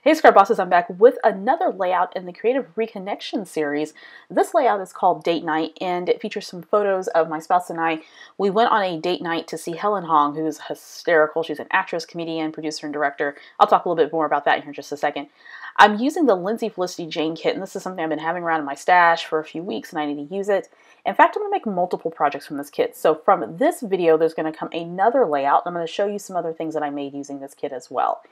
Hey Scrap Bosses, I'm back with another layout in the Creative Reconnection series. This layout is called Date Night, and it features some photos of my spouse and I. We went on a date night to see Helen Hong, who's hysterical. She's an actress, comedian, producer, and director. I'll talk a little bit more about that in here in just a second. I'm using the Lindsay Felicity Jane kit, and this is something I've been having around in my stash for a few weeks, and I need to use it. In fact, I'm going to make multiple projects from this kit. So from this video, there's going to come another layout, and I'm going to show you some other things that I made using this kit as well.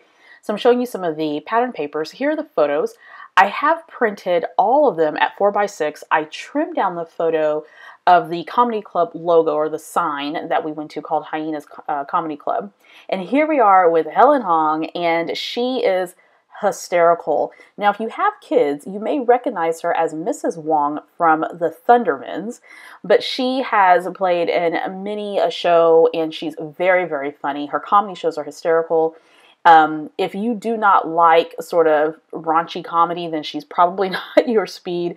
So I'm showing you some of the pattern papers. Here are the photos. I have printed all of them at 4x6. I trimmed down the photo of the comedy club logo, or the sign that we went to, called Hyena's Comedy Club. And here we are with Helen Hong, and she is hysterical. Now, if you have kids, you may recognize her as Mrs. Wong from the Thundermans, but she has played in many a show, and she's very, very funny. Her comedy shows are hysterical. If you do not like sort of raunchy comedy, then she's probably not your speed.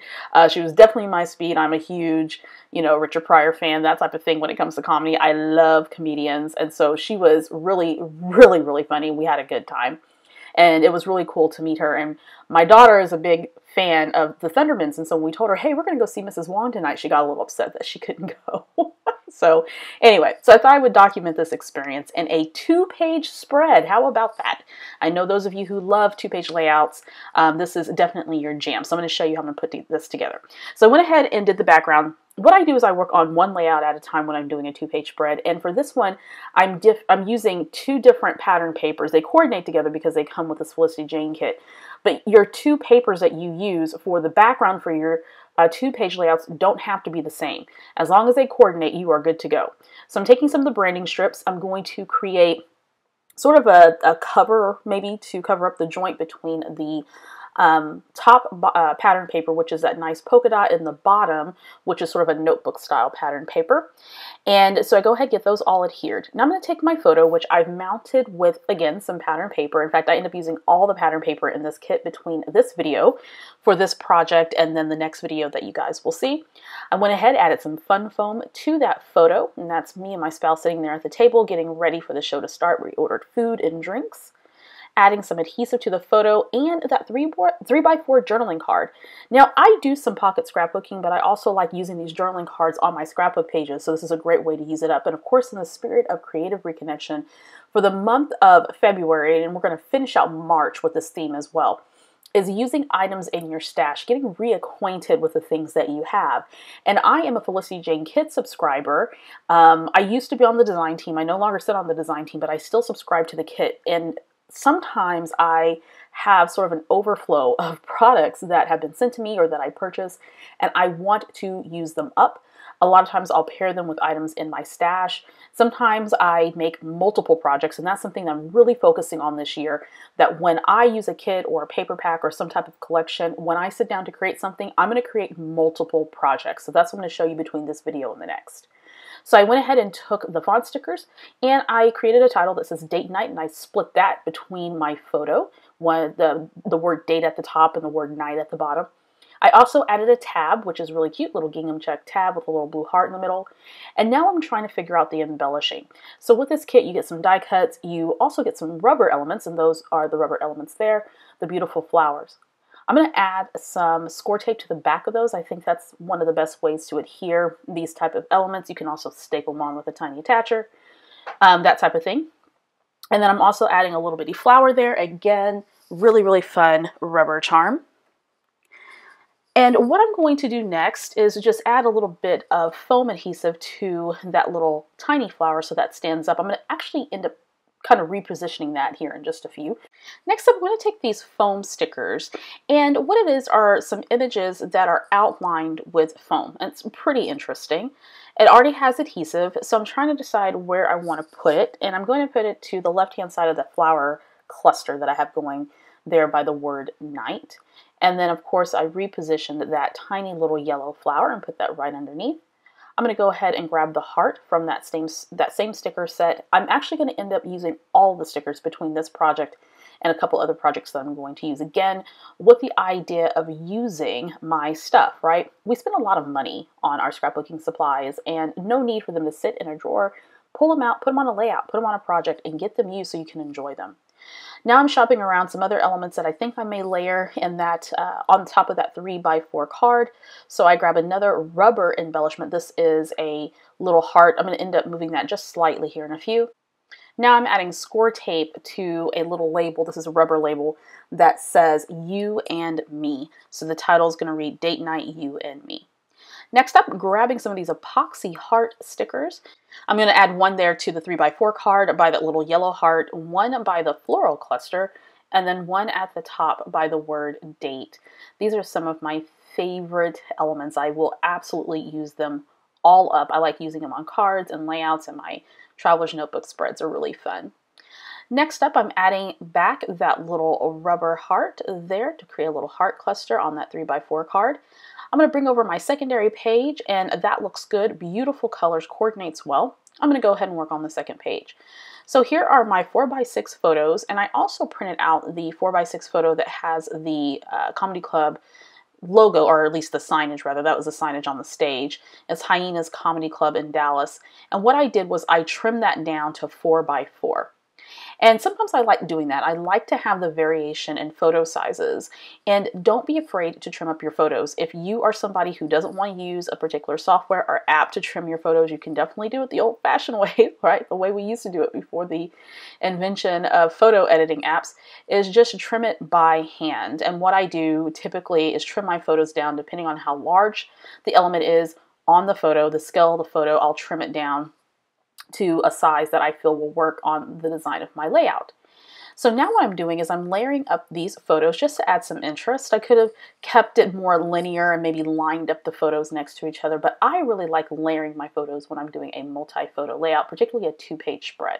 She was definitely my speed. I'm a huge, Richard Pryor fan, that type of thing when it comes to comedy. I love comedians. And so she was really, really, really funny. We had a good time. And it was really cool to meet her. And my daughter is a big fan of the Thundermans. And so when we told her, hey, we're going to go see Mrs. Wong tonight, she got a little upset that she couldn't go. So anyway, so I thought I would document this experience in a 2-page spread. How about that? I know those of you who love 2-page layouts, this is definitely your jam. So I'm going to show you how I'm going to put this together. So I went ahead and did the background. What I do is I work on one layout at a time when I'm doing a 2-page spread. And for this one, I'm using 2 different pattern papers. They coordinate together because they come with this Felicity Jane kit. But your 2 papers that you use for the background for your 2-page layouts don't have to be the same. As long as they coordinate, you are good to go. So I'm taking some of the branding strips. I'm going to create sort of a cover, maybe to cover up the joint between the top pattern paper, which is that nice polka dot, in the bottom, which is sort of a notebook style pattern paper. And so I go ahead and get those all adhered. Now I'm going to take my photo, which I've mounted with, again, some pattern paper. In fact, I end up using all the pattern paper in this kit between this video for this project and then the next video that you guys will see. I went ahead, added some fun foam to that photo, and that's me and my spouse sitting there at the table getting ready for the show to start. We ordered food and drinks. Adding some adhesive to the photo and that 3x4 journaling card. Now, I do some pocket scrapbooking, but I also like using these journaling cards on my scrapbook pages, so this is a great way to use it up. And of course, in the spirit of Creative Reconnection, for the month of February, and we're going to finish out March with this theme as well, is using items in your stash, getting reacquainted with the things that you have. And I am a Felicity Jane Kit subscriber. I used to be on the design team. I no longer sit on the design team, but I still subscribe to the kit. And sometimes I have sort of an overflow of products that have been sent to me or that I purchase, and I want to use them up. A lot of times I'll pair them with items in my stash. Sometimes I make multiple projects, and that's something that I'm really focusing on this year, that when I use a kit or a paper pack or some type of collection, when I sit down to create something, I'm going to create multiple projects. So that's what I'm going to show you between this video and the next. So I went ahead and took the font stickers and I created a title that says Date Night, and I split that between my photo, the word date at the top and the word night at the bottom. I also added a tab, which is really cute, little gingham check tab with a little blue heart in the middle. And now I'm trying to figure out the embellishing. So with this kit, you get some die cuts. You also get some rubber elements, and those are the rubber elements there, the beautiful flowers. I'm going to add some score tape to the back of those. I think that's one of the best ways to adhere these type of elements. You can also staple them on with a tiny attacher, that type of thing. And then I'm also adding a little bitty flower there. Again, really, really fun rubber charm. And what I'm going to do next is just add a little bit of foam adhesive to that little tiny flower so that stands up. I'm going to actually end up kind of repositioning that here in just a few. Next up, I'm going to take these foam stickers, and what it is are some images that are outlined with foam. And it's pretty interesting. It already has adhesive, so I'm trying to decide where I want to put it, and I'm going to put it to the left-hand side of the flower cluster that I have going there by the word night. And then, of course, I repositioned that tiny little yellow flower and put that right underneath. I'm going to go ahead and grab the heart from that same sticker set. I'm actually going to end up using all the stickers between this project and a couple other projects that I'm going to use. Again, with the idea of using my stuff, right? We spend a lot of money on our scrapbooking supplies, and no need for them to sit in a drawer. Pull them out, put them on a layout, put them on a project, and get them used so you can enjoy them. Now I'm shopping around some other elements that I think I may layer in that on top of that 3x4 card. So I grab another rubber embellishment. This is a little heart. I'm going to end up moving that just slightly here in a few. Now I'm adding score tape to a little label. This is a rubber label that says You and Me. So the title is going to read Date Night, You and Me. Next up, grabbing some of these epoxy heart stickers. I'm going to add one there to the 3x4 card by that little yellow heart, one by the floral cluster, and then one at the top by the word date. These are some of my favorite elements. I will absolutely use them all up. I like using them on cards and layouts, and my traveler's notebook spreads are really fun. Next up, I'm adding back that little rubber heart there to create a little heart cluster on that 3x4 card. I'm going to bring over my secondary page, and that looks good. Beautiful colors, coordinates well. I'm going to go ahead and work on the second page. So here are my 4x6 photos, and I also printed out the 4x6 photo that has the Comedy Club logo, or at least the signage rather. That was the signage on the stage. It's Hyena's Comedy Club in Dallas. And what I did was I trimmed that down to 4x4. And sometimes I like doing that. I like to have the variation in photo sizes. And don't be afraid to trim up your photos. If you are somebody who doesn't want to use a particular software or app to trim your photos, you can definitely do it the old-fashioned way, right? The way we used to do it before the invention of photo editing apps, is just trim it by hand. And what I do typically is trim my photos down depending on how large the element is on the photo, the scale of the photo. I'll trim it down to a size that I feel will work on the design of my layout. So now what I'm doing is I'm layering up these photos just to add some interest. I could have kept it more linear and maybe lined up the photos next to each other, but I really like layering my photos when I'm doing a multi-photo layout, particularly a 2-page spread.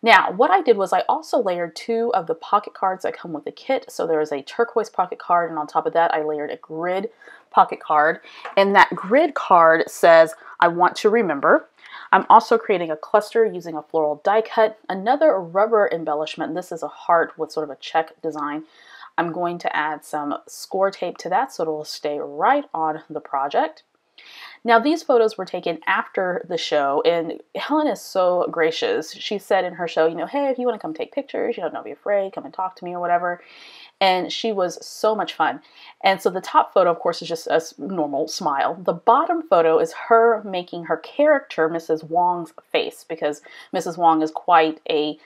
Now, what I did was I also layered 2 of the pocket cards that come with the kit. So there is a turquoise pocket card, and on top of that, I layered a grid pocket card. And that grid card says, I want to remember. I'm also creating a cluster using a floral die cut, another rubber embellishment. This is a heart with sort of a check design. I'm going to add some score tape to that so it'll stay right on the project. Now, these photos were taken after the show, and Helen is so gracious. She said in her show, you know, hey, if you want to come take pictures, don't be afraid, come and talk to me or whatever. And she was so much fun. And so the top photo, of course, is just a normal smile. The bottom photo is her making her character, Mrs. Wong's face, because Mrs. Wong is quite a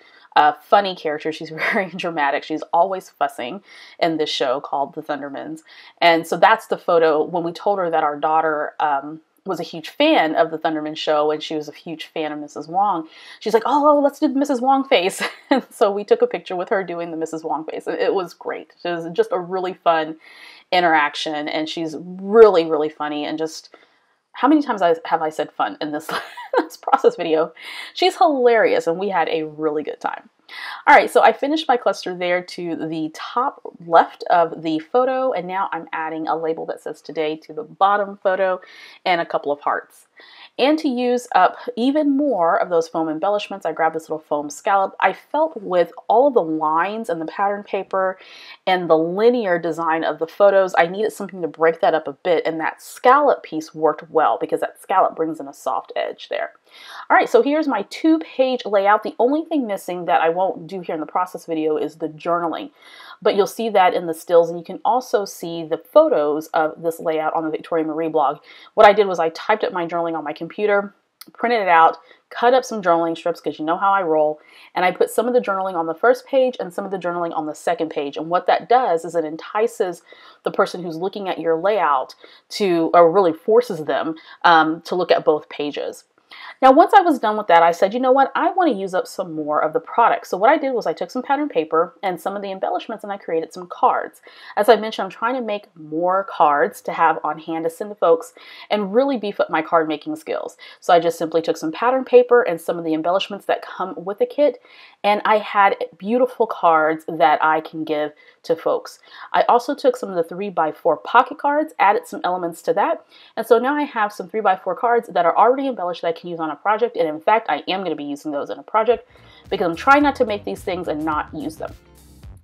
funny character. She's very dramatic. She's always fussing in this show called The Thundermans. And so that's the photo when we told her that our daughter was a huge fan of the Thunderman show, and she was a huge fan of Mrs. Wong. She's like, oh, let's do the Mrs. Wong face. And so we took a picture with her doing the Mrs. Wong face. It was great. It was just a really fun interaction, and she's really, really funny. And just, how many times have I said fun in this, this process video? She's hilarious, and we had a really good time. All right, so I finished my cluster there to the top left of the photo, and now I'm adding a label that says today to the bottom photo and a couple of hearts. And to use up even more of those foam embellishments, I grabbed this little foam scallop. I felt with all of the lines and the pattern paper and the linear design of the photos, I needed something to break that up a bit, and that scallop piece worked well because that scallop brings in a soft edge there. All right, so here's my 2-page layout. The only thing missing that I won't do here in the process video is the journaling, but you'll see that in the stills, and you can also see the photos of this layout on the Victoria Marie blog. What I did was I typed up my journaling on my computer, printed it out, cut up some journaling strips because you know how I roll, and I put some of the journaling on the first page and some of the journaling on the second page. And what that does is it entices the person who's looking at your layout to, or really forces them to look at both pages. Now, once I was done with that, I said, you know what, I want to use up some more of the product. So what I did was I took some pattern paper and some of the embellishments, and I created some cards. As I mentioned, I'm trying to make more cards to have on hand to send to folks and really beef up my card making skills. So I just simply took some pattern paper and some of the embellishments that come with the kit, and I had beautiful cards that I can give to folks. I also took some of the 3x4 pocket cards, added some elements to that, and so now I have some 3x4 cards that are already embellished that I can use on a project. And in fact, I am going to be using those in a project because I'm trying not to make these things and not use them.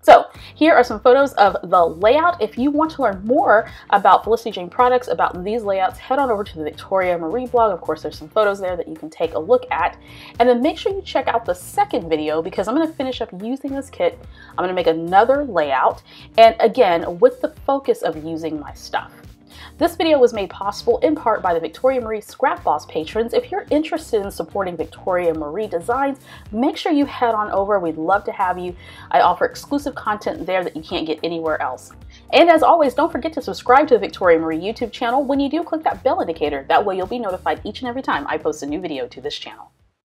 So here are some photos of the layout. If you want to learn more about Felicity Jane products, about these layouts, head on over to the Victoria Marie blog. Of course, there's some photos there that you can take a look at. And then make sure you check out the second video, because I'm going to finish up using this kit. I'm going to make another layout, and again, with the focus of using my stuff. This video was made possible in part by the Victoria Marie Scrap Boss patrons. If you're interested in supporting Victoria Marie designs, make sure you head on over. We'd love to have you. I offer exclusive content there that you can't get anywhere else. And as always, don't forget to subscribe to the Victoria Marie YouTube channel. When you do, click that bell indicator. That way you'll be notified each and every time I post a new video to this channel.